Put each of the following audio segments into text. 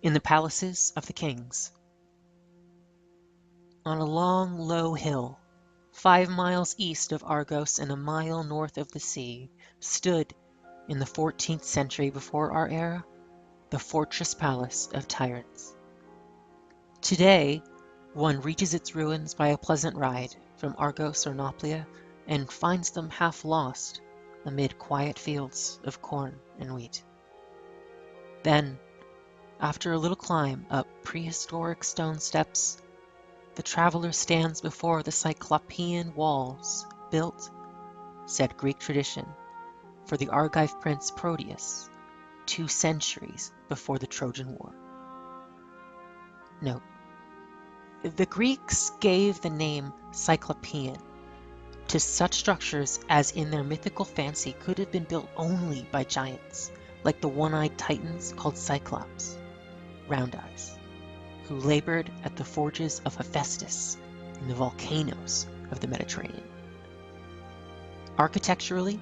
in the palaces of the kings. On a long, low hill, 5 miles east of Argos and a mile north of the sea, stood, in the 14th century before our era, the fortress palace of Tiryns. Today, one reaches its ruins by a pleasant ride from Argos or Nauplia and finds them half lost amid quiet fields of corn and wheat. Then, after a little climb up prehistoric stone steps, the traveler stands before the Cyclopean walls built, said Greek tradition, for the Argive prince Proteus 2 centuries before the Trojan War. Note: the Greeks gave the name Cyclopean to such structures as in their mythical fancy could have been built only by giants, like the one-eyed titans called Cyclops, round eyes, who labored at the forges of Hephaestus in the volcanoes of the Mediterranean. Architecturally,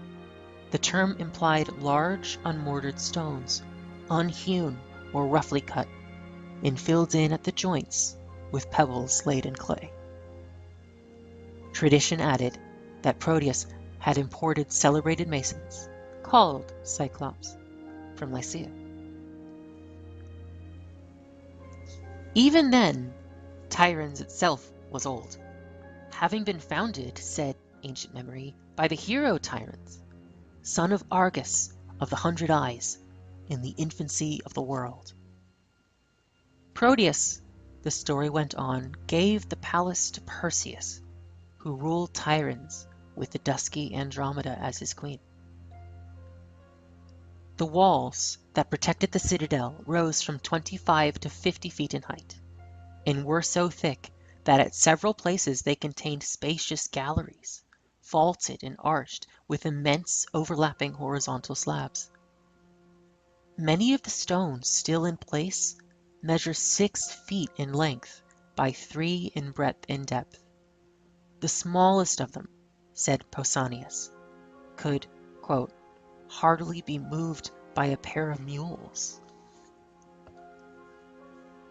the term implied large unmortared stones, unhewn or roughly cut, and filled in at the joints with pebbles laid in clay. Tradition added that Proteus had imported celebrated masons, called Cyclops, from Lycia. Even then, Tiryns itself was old, having been founded, said ancient memory, by the hero Tiryns, son of Argus of the 100 Eyes, in the infancy of the world. Proteus, the story went on, gave the palace to Perseus, who ruled Tiryns with the dusky Andromeda as his queen. The walls that protected the citadel rose from 25 to 50 feet in height, and were so thick that at several places they contained spacious galleries, vaulted and arched with immense overlapping horizontal slabs. Many of the stones still in place measure 6 feet in length by 3 in breadth and depth. The smallest of them, said Pausanias, could, quote, hardly be moved by a pair of mules.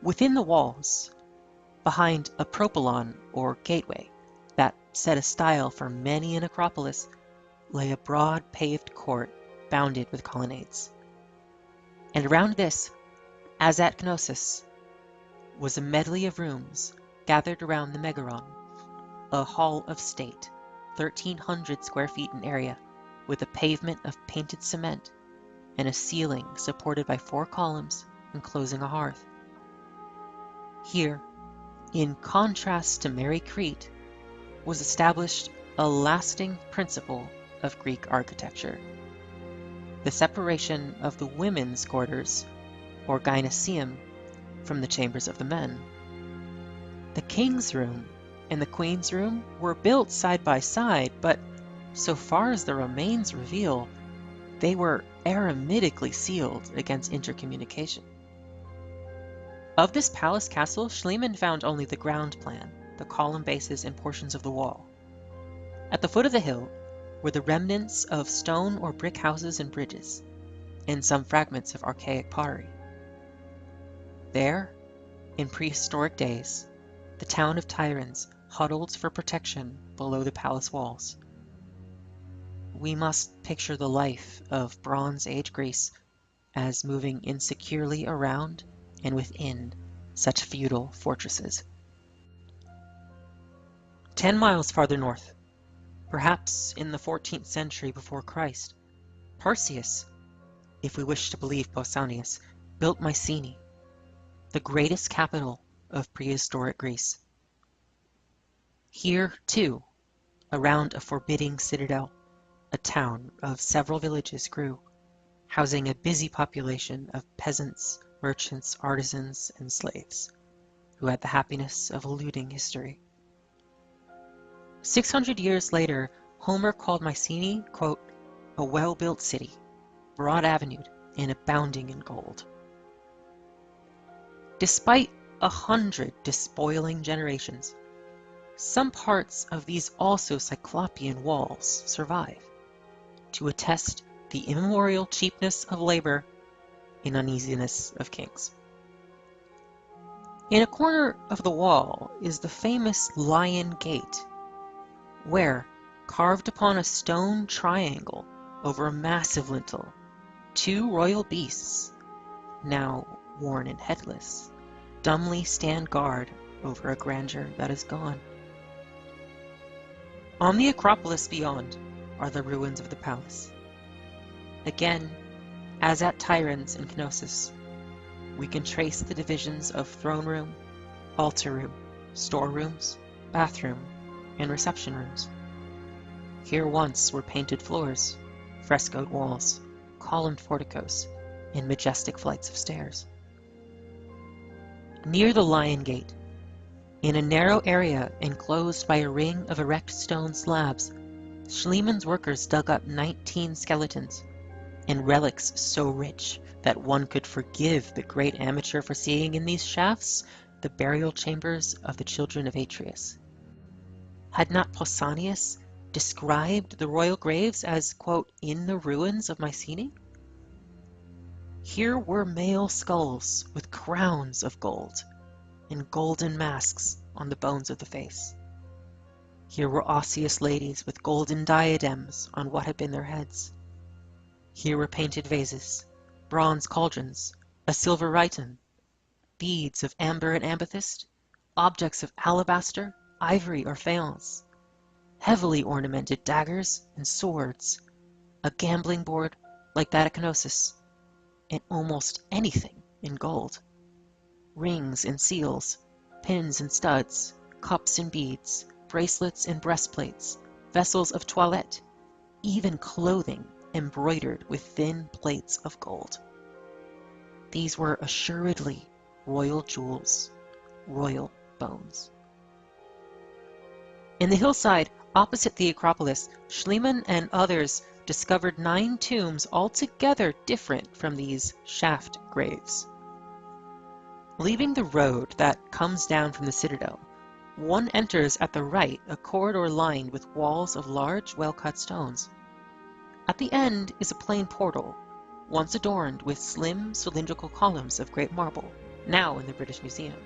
Within the walls, behind a propylon or gateway that set a style for many an acropolis, lay a broad paved court bounded with colonnades. And around this, as at Knossos, was a medley of rooms gathered around the Megaron, a hall of state, 1,300 square feet in area, with a pavement of painted cement and a ceiling supported by 4 columns enclosing a hearth. Here, in contrast to merry Crete, was established a lasting principle of Greek architecture: the separation of the women's quarters, or gynoeceum, from the chambers of the men. The king's room and the queen's room were built side by side, but so far as the remains reveal, they were eremitically sealed against intercommunication. Of this palace castle, Schliemann found only the ground plan, the column bases and portions of the wall. At the foot of the hill were the remnants of stone or brick houses and bridges, and some fragments of archaic pottery. There, in prehistoric days, the town of Tiryns huddled for protection below the palace walls. We must picture the life of Bronze Age Greece as moving insecurely around and within such feudal fortresses. 10 miles farther north, perhaps in the 14th century before Christ, Perseus, if we wish to believe Pausanias, built Mycenae, the greatest capital of prehistoric Greece. Here, too, around a forbidding citadel, a town of several villages grew, housing a busy population of peasants, merchants, artisans, and slaves, who had the happiness of eluding history. 600 years later, Homer called Mycenae, quote, a well-built city, broad-avenued and abounding in gold. Despite 100 despoiling generations, some parts of these also Cyclopean walls survive, to attest the immemorial cheapness of labor and uneasiness of kings. In a corner of the wall is the famous Lion Gate, where, carved upon a stone triangle over a massive lintel, two royal beasts, now worn and headless, dumbly stand guard over a grandeur that is gone. On the Acropolis beyond are the ruins of the palace. Again, as at Tiryns and Knossos, we can trace the divisions of throne room, altar room, storerooms, bathroom, and reception rooms. Here once were painted floors, frescoed walls, columned porticos, and majestic flights of stairs. Near the Lion Gate, in a narrow area enclosed by a ring of erect stone slabs, Schliemann's workers dug up 19 skeletons, and relics so rich that one could forgive the great amateur for seeing in these shafts the burial chambers of the children of Atreus. Had not Pausanias described the royal graves as, quote, in the ruins of Mycenae? Here were male skulls with crowns of gold and golden masks on the bones of the face. Here were osseous ladies with golden diadems on what had been their heads. Here were painted vases, bronze cauldrons, a silver rhyton, beads of amber and amethyst, objects of alabaster, ivory, or faience, heavily ornamented daggers and swords, a gambling board like that at Knossos, and almost anything in gold. Rings and seals, pins and studs, cups and beads, bracelets and breastplates, vessels of toilette, even clothing embroidered with thin plates of gold. These were assuredly royal jewels, royal bones. In the hillside opposite the Acropolis, Schliemann and others discovered 9 tombs altogether different from these shaft graves. Leaving the road that comes down from the citadel, one enters at the right a corridor lined with walls of large, well-cut stones. At the end is a plain portal, once adorned with slim, cylindrical columns of great marble, now in the British Museum.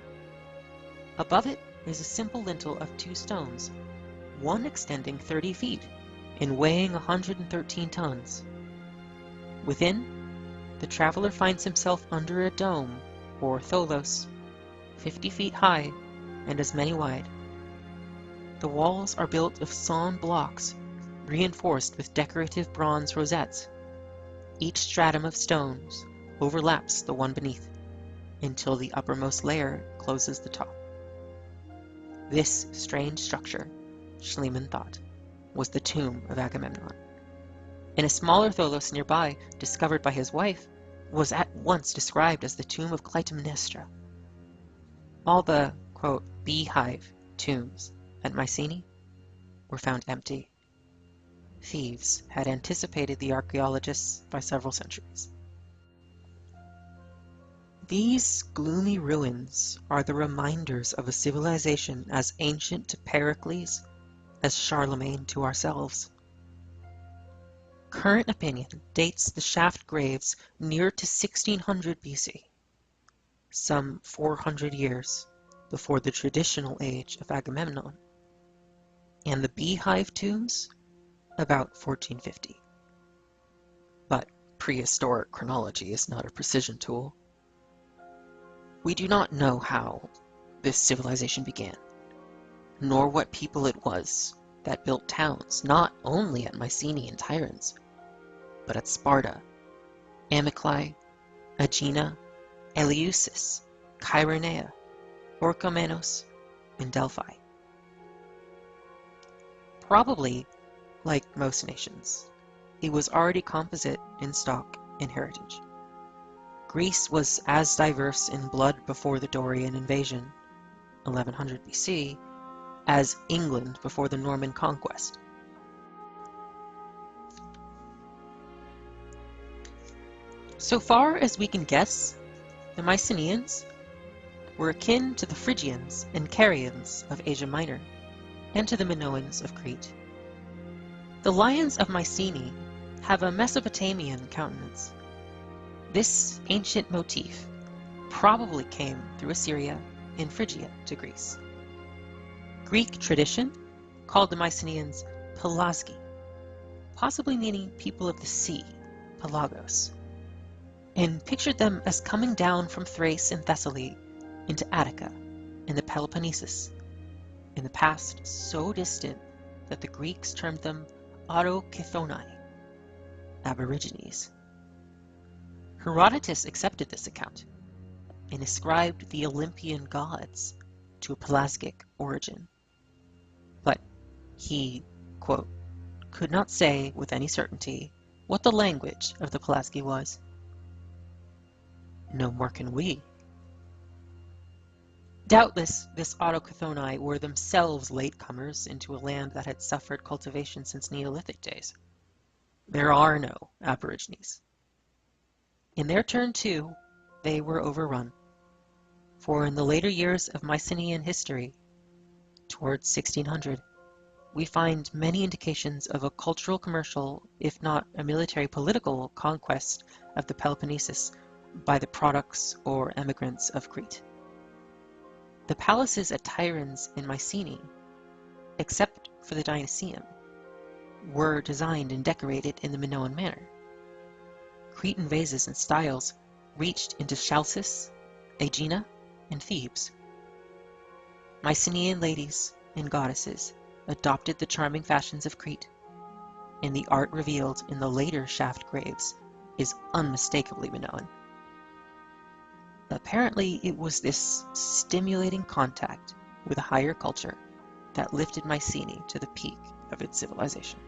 Above it is a simple lintel of 2 stones, one extending 30 feet and weighing 113 tons. Within, the traveler finds himself under a dome, or tholos, 50 feet high and as many wide. The walls are built of sawn blocks, reinforced with decorative bronze rosettes. Each stratum of stones overlaps the one beneath, until the uppermost layer closes the top. This strange structure, Schliemann thought, was the tomb of Agamemnon. And a smaller tholos nearby, discovered by his wife, was at once described as the tomb of Clytemnestra. All the, quote, beehive tombs at Mycenae were found empty. Thieves had anticipated the archaeologists by several centuries. These gloomy ruins are the reminders of a civilization as ancient to Pericles as Charlemagne to ourselves. Current opinion dates the shaft graves near to 1600 BC, some 400 years before the traditional age of Agamemnon, and the beehive tombs about 1450. But prehistoric chronology is not a precision tool. We do not know how this civilization began, nor what people it was that built towns not only at Mycenae and Tiryns, but at Sparta, Amyclae, Aegina, Eleusis, Chaeronea, Orchomenos, and Delphi. Probably, like most nations, it was already composite in stock and heritage. Greece was as diverse in blood before the Dorian invasion, 1100 BC, as England before the Norman conquest. So far as we can guess, the Mycenaeans were akin to the Phrygians and Carians of Asia Minor, and to the Minoans of Crete. The lions of Mycenae have a Mesopotamian countenance. This ancient motif probably came through Assyria in Phrygia to Greece. Greek tradition called the Mycenaeans Pelasgi, possibly meaning people of the sea, Pelagos, and pictured them as coming down from Thrace and Thessaly into Attica and the Peloponnesus, in the past so distant that the Greeks termed them Autochthoni, Aborigines. Herodotus accepted this account and ascribed the Olympian gods to a Pelasgic origin. But he, quote, could not say with any certainty what the language of the Pelasgi was. No more can we. Doubtless, this Autochthoni were themselves latecomers into a land that had suffered cultivation since Neolithic days. There are no Aborigines. In their turn, too, they were overrun. For in the later years of Mycenaean history, towards 1600, we find many indications of a cultural, commercial, if not a military political conquest of the Peloponnesus by the products or emigrants of Crete. The palaces at Tiryns and Mycenae, except for the Dionysium, were designed and decorated in the Minoan manner. Cretan vases and styles reached into Chalcis, Aegina, and Thebes. Mycenaean ladies and goddesses adopted the charming fashions of Crete, and the art revealed in the later shaft graves is unmistakably Minoan. Apparently, it was this stimulating contact with a higher culture that lifted Mycenae to the peak of its civilization.